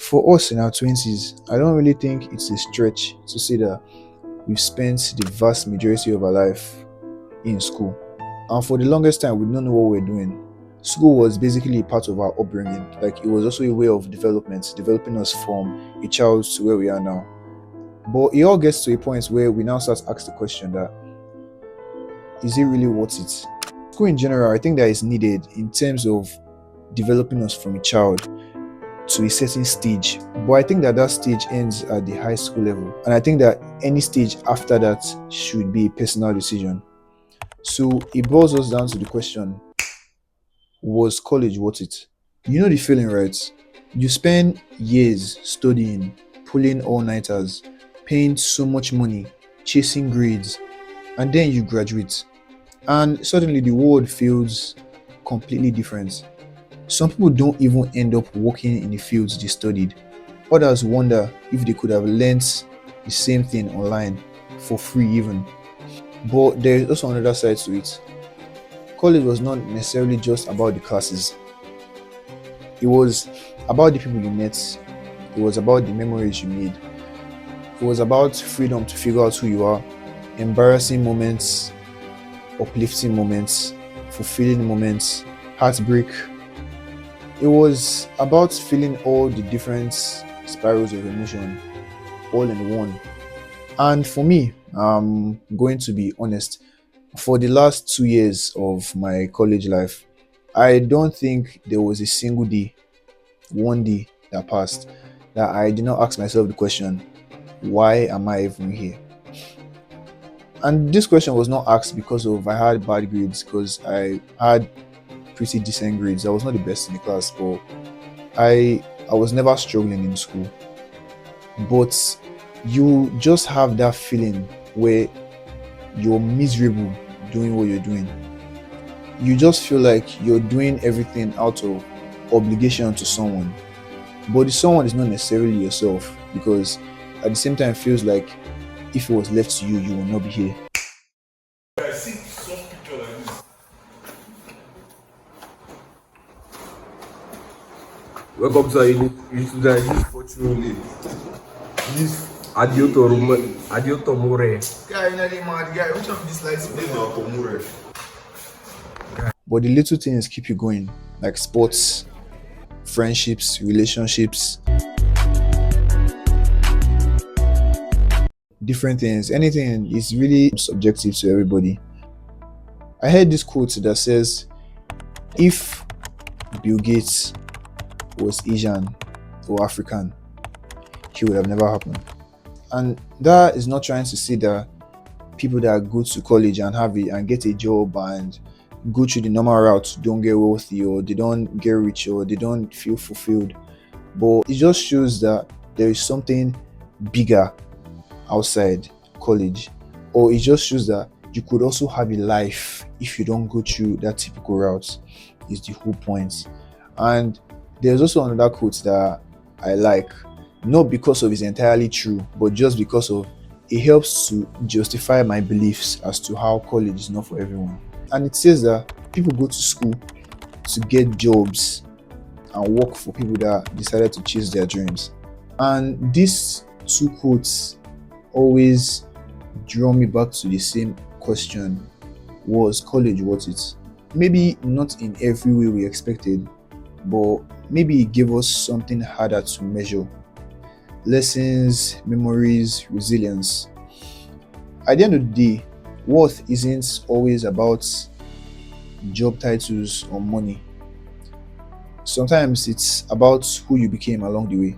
For us in our 20s, I don't really think it's a stretch to say that we've spent the vast majority of our life in school. And for the longest time, we didn't know what we were doing. School was basically a part of our upbringing. Like, it was also a way of development, developing us from a child to where we are now. But it all gets to a point where we now start to ask the question that, is it really worth it? School in general, I think that is needed in terms of developing us from a child to a certain stage. But I think that that stage ends at the high school level. And I think that any stage after that should be a personal decision. So it boils us down to the question, was college worth it? You know the feeling, right? You spend years studying, pulling all-nighters, paying so much money, chasing grades, and then you graduate. And suddenly the world feels completely different. Some people don't even end up working in the fields they studied. Others wonder if they could have learnt the same thing online for free even. But there is also another side to it. College was not necessarily just about the classes. It was about the people you met. It was about the memories you made. It was about freedom to figure out who you are, embarrassing moments, uplifting moments, fulfilling moments, heartbreak. It was about feeling all the different spirals of emotion all in one. And for me, I'm going to be honest, for the last 2 years of my college life, I don't think there was a single day, one day that passed, that I did not ask myself the question, why am I even here? And this question was not asked because of I had bad grades, because I had pretty decent grades. I was not the best in the class, but I was never struggling in school. But you just have that feeling where you're miserable doing what you're doing. You just feel like you're doing everything out of obligation to someone. But the someone is not necessarily yourself, because at the same time it feels like if it was left to you, you will not be here. I see some picture like this. Welcome to our YouTube guys. Fortunately, this Adioto More. Guy, you know the mad guy. Which of these lights play now for Mure? But the little things keep you going, like sports, friendships, relationships, different things. Anything is really subjective to everybody. I heard this quote that says, if Bill Gates was Asian or African, he would have never happened. And that is not trying to say that people that go to college and have it and get a job and go through the normal route don't get wealthy, or they don't get rich, or they don't feel fulfilled. But it just shows that there is something bigger outside college, or it just shows that you could also have a life if you don't go through that typical route, is the whole point. And there's also another quote that I like, not because of it's entirely true, but just because of it helps to justify my beliefs as to how college is not for everyone. And it says that people go to school to get jobs and work for people that decided to chase their dreams. And these two quotes always draw me back to the same question, was college worth it? Maybe not in every way we expected, but maybe it gave us something harder to measure. Lessons, memories, resilience. At the end of the day, worth isn't always about job titles or money. Sometimes it's about who you became along the way.